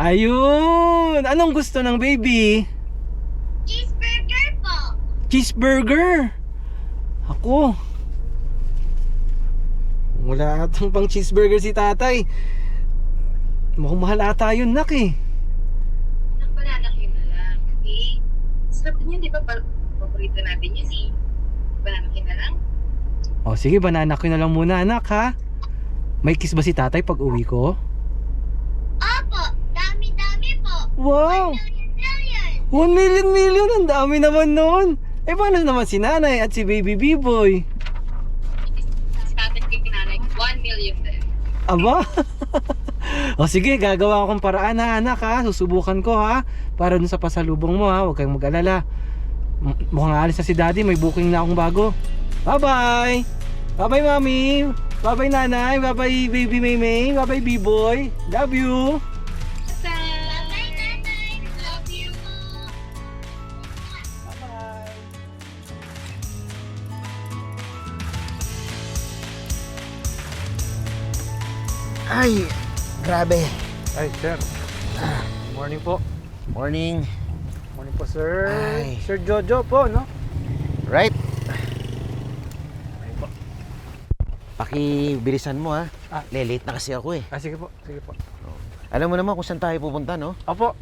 Ayun! Anong gusto ng baby? Cheeseburger po. Cheeseburger! Ako, wala atang pang cheeseburger si tatay. Mukhang mahal ata yun, nak eh. Anak, banana cue na lang. Okay? Sarap din yun, di ba? Paborito natin yun eh. Banana cue na lang. O sige, banana ko na lang muna, anak, ha? May kiss ba si tatay pag uwi ko? Opo, dami-dami po. Wow! 1 million. 1 million million! Ang dami naman nun! Eh paano naman si nanay at si baby B-boy? Sa tatay kay nanay, 1 million din. Aba? O sige, gagawa akong paraan ha, anak, ha? Susubukan ko, ha? Para dun sa pasalubong mo, ha? Huwag kayong mag-alala. Mukhang alis na si daddy, may booking na akong bago. Bye-bye! Bye-bye, mami! Bye-bye, nanay! Bye-bye, baby Maymay! Bye-bye, B-boy! Love you! Bye-bye, nanay. Love you po. Bye-bye! Ay, grabe. Ay, sir. Good morning po. Morning. Morning po, sir. Ay. Sir Jojo po, no? Right? Ay po. Pakibilisan mo ha. Ah. Late na kasi ako eh. Sige po, sige po. Alam mo naman kung saan tayo pupunta, no? Opo,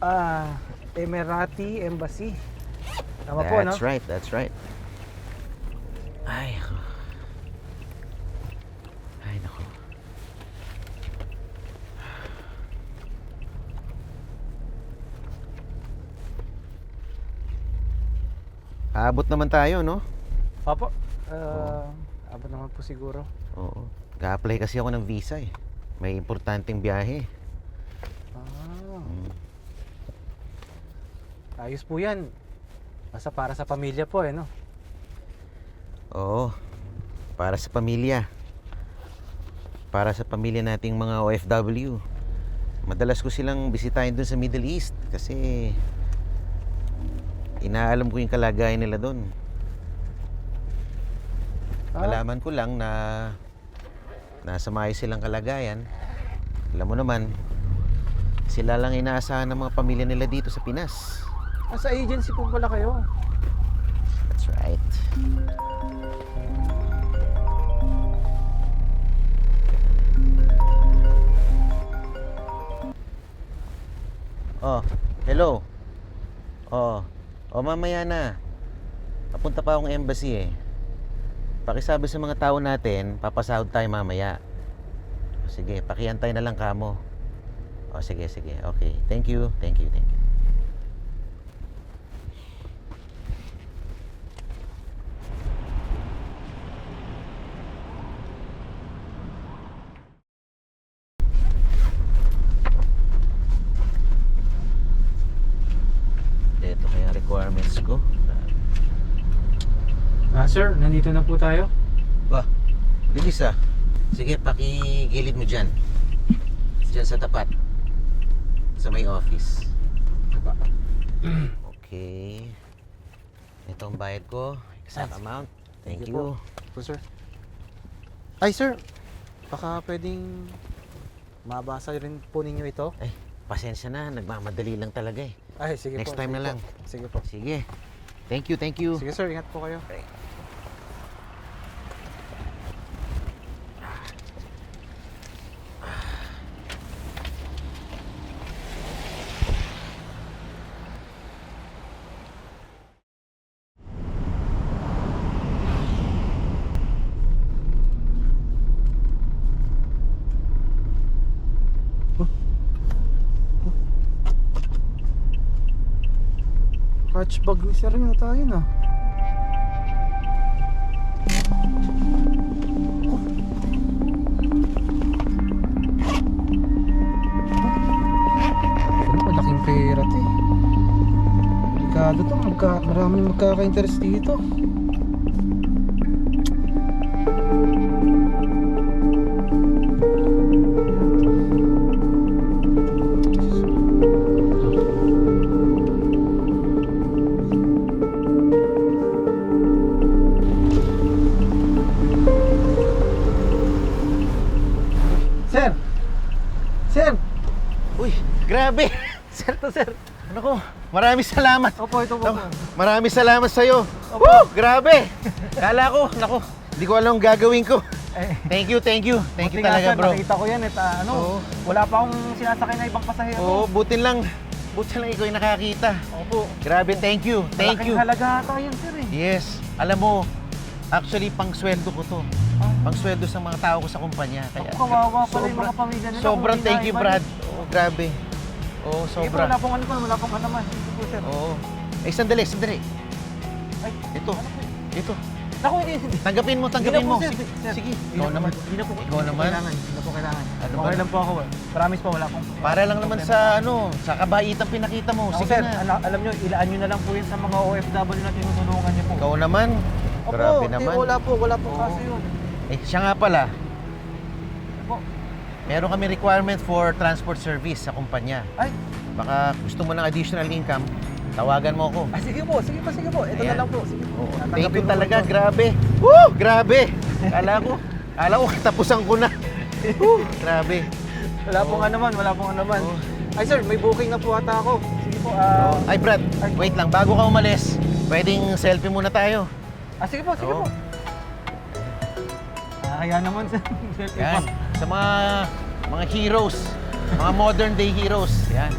Emirati Embassy. Tama po, no? That's right, that's right. Ay. Ay, nako. Aabot naman tayo, no? Opo. Abot naman po siguro. Oo. Ga-apply kasi ako ng visa eh. May importanteng biyahe. Ah, Mm. ayos po yan. Basta para sa pamilya po, no? Oo. Para sa pamilya. Para sa pamilya nating mga OFW. Madalas ko silang bisitahin dun sa Middle East kasi inaalam ko yung kalagayan nila dun. Malaman ko lang na nasa maayos silang kalagayan. Alam mo naman, sila lang inaasahan ng mga pamilya nila dito sa Pinas. Sa agency po pala kayo. That's right. Oh, hello. Oh, mamaya na. Papunta pa akong embassy eh. Pakisabi sa mga tao natin, papasahod tayo mamaya. Sige, pakiantay na lang kamo. Oh, sige, sige. Okay. Thank you. Thank you. Thank you. Ito kaya requirements ko. Sir, nandito na po tayo. Bah, bilis ah. Sige, pakigilid mo dyan. Dyan sa tapat. Sa may office. Okay. Ito ang bayad ko. Exact amount. Thank Sige you. Po, sir. Ay, sir. Baka pwedeng mabasa rin po ninyo ito. Ay, pasensya na. Nagmamadali lang talaga eh. Ay, sige Next po. time sige na lang. po. Sige po. Sige. Thank you, thank you. Sige, sir. Ingat po kayo. Okay. Catch bag ni sir na tayo na. Malaking pera to eh. Delikado to. Maraming magkaka-interest dito. Uy, grabe! sir, ito sir. Ano ko? Maraming salamat. Opo, ito po. Naku, maraming salamat sa'yo. Opo. Grabe. Kala ko, naku, hindi ko alam ang gagawin ko. Eh, Thank you, thank you. Thank you buti nga, talaga, sir, bro. Nakita ko yan, Oo. wala pa akong sinasakay na ibang pasahero. Oo, buti lang ikaw yung nakakita. Opo. Grabe, thank you. Thank Malaking you. halaga ata yun, sir eh. Yes. Alam mo, actually, pang sweldo ko to. Pang sweldo sa mga tao ko sa kumpanya. Kaya, Kawawa pala yung mga pamilya nila. sobrang kung thank you, hindi Brad. Oo, grabe. Oo, Sige po, sobra. wala pong ano po, wala pong alaman. Sige po, sir. Oo. Eh, sandali. Ay, Ito. Ito. naku, hindi. Tanggapin mo. Hindi na po, sir. Sige. Sir, Sige. Hindi Ikaw na naman. po, Hindi na po. Ikaw naman. Hindi na po kailangan. Ano Okay ba? lang po ako. Promise po, wala pong... Para lang naman sa sa kabaitan pinakita mo. Ako, Sige sir, na. alam nyo, ilaan nyo na lang po yun sa mga OFW na tinutulungan nyo po. Ikaw naman. Opo, Grabe di, naman. wala po Oo. kaso yun. Eh, siya nga pala. Opo. Meron kami requirement for transport service sa kumpanya. Ay, Baka gusto mo ng additional income, tawagan mo ako. sige po. Ito Ayan. na lang po. Sige po. Oo. Tatanggapin Thank you ko talaga, po. grabe. Woo! Grabe. Kala ko katapusan ko na. Woo! Grabe. Wala pong ano man. Oo. Ay sir, may booking na po ata ako. Sige po, Ay, Brad, Ay. wait lang. Bago ka umalis, pwedeng selfie muna tayo. sige po. Oo. Kaya naman sir. Selfie Yan. pa. Sa mga heroes. Mga modern day heroes. Yan.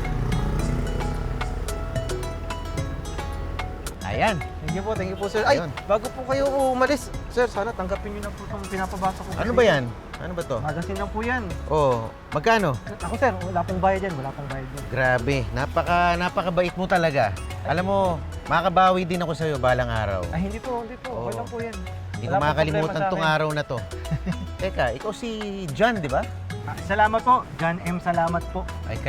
Ayan. Thank you po sir. Ay, Ayun. bago po kayo umalis, sir, sana tanggapin niyo na po itong pinapabasa ko. Ano ba yan? Ano ba to? Magazine lang po yan. Oh, magkano? Ako sir, wala pong bayad yan. Grabe. Napakabait mo talaga. Alam mo, makabawi din ako sa'yo balang araw. Ay, hindi po. Oo. Okay lang po yan. Hindi ko Wala pong makakalimutan problema sa tong akin. araw na to. Teka, ikaw si John, di ba? Salamat po. John M. Salamat po. Ay,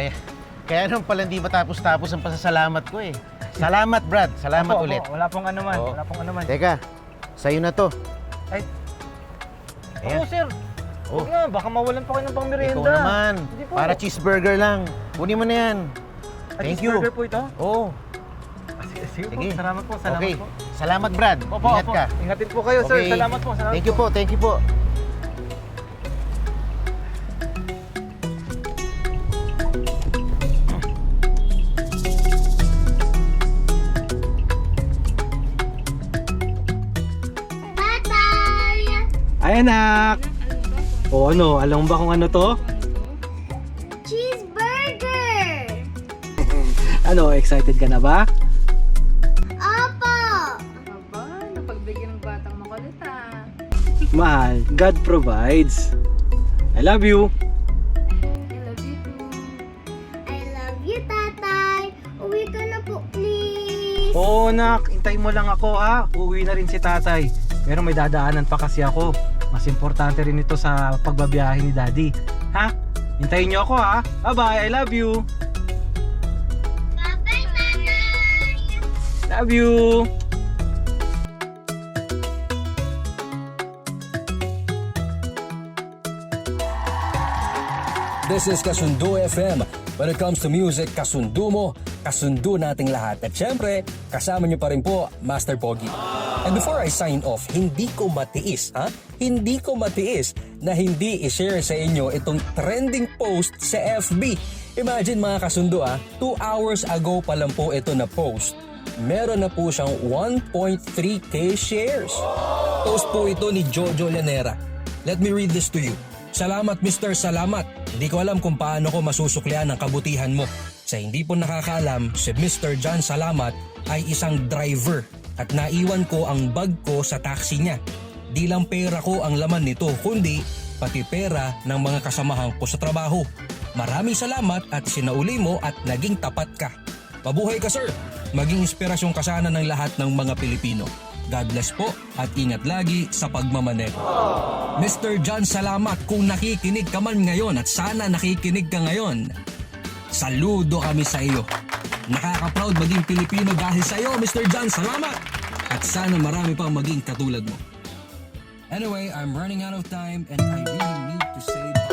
kaya naman pala hindi matapos-tapos ang pasasalamat ko eh. Salamat, Brad. Salamat Opo, ulit. Wala pong anuman. Oo. Wala pong anuman. Teka, sa'yo na to. Ay. Ayan. Oo, sir. Oh. Huwag na, baka mawalan pa kayo ng pang merienda. Ikaw naman. Hindi po. Para cheeseburger lang. Kunin mo na yan. Ay, Thank you. cheeseburger po ito? Oo. Sige po. Sige. Salamat po. Salamat Okay. po. Salamat, Brad. Opo, Ingat opo. ka. Ingatin po kayo, sir. Okay. Salamat po. Salamat Thank you po. Thank you po. Ay, anak. O ano, alam mo ba kung ano to? Cheeseburger! Ano, excited ka na ba? Opo! Aba, napagbigyan ng batang makulit ah. Mahal, God provides. I love you. I love you too. I love you, tatay. Uwi ka na po, please. Oo, anak. Hintayin mo lang ako, ha? Uuwi na rin si tatay. Pero may dadaanan pa kasi ako. Mas importante rin ito sa pagbabiyahe ni daddy. Ha? Hintayin niyo ako, ha? Bye-bye. I love you. Bye-bye, nanay. Love you. This is Kasundo FM. When it comes to music, kasundo mo, kasundo nating lahat. At syempre, kasama niyo pa rin po, Master Pogi. And before I sign off, hindi ko matiis, Hindi ko matiis na hindi i-share sa inyo itong trending post sa FB. Imagine mga kasundo, 2 hours ago pa lang po ito na post. Meron na po siyang 1.3k shares. Post po ito ni Jojo Llanera. Let me read this to you. Salamat Mr. Salamat. Hindi ko alam kung paano ko masusuklian ang kabutihan mo. Sa hindi po nakakaalam, si Mr. John Salamat ay isang driver at naiwan ko ang bag ko sa taxi niya. Di lang pera ko ang laman nito, kundi pati pera ng mga kasamahan ko sa trabaho. Maraming salamat at sinauli mo at naging tapat ka. Mabuhay ka sir! Maging inspirasyon ka sana ng lahat ng mga Pilipino. God bless po at ingat lagi sa pagmamaneho. Mr. John, salamat kung nakikinig ka man ngayon at sana nakikinig ka ngayon. Saludo kami sa iyo. Nakaka-proud maging Pilipino dahil sa iyo, Mr. John. Salamat! At sana marami pang maging katulad mo. Anyway, I'm running out of time and I really need to say bye.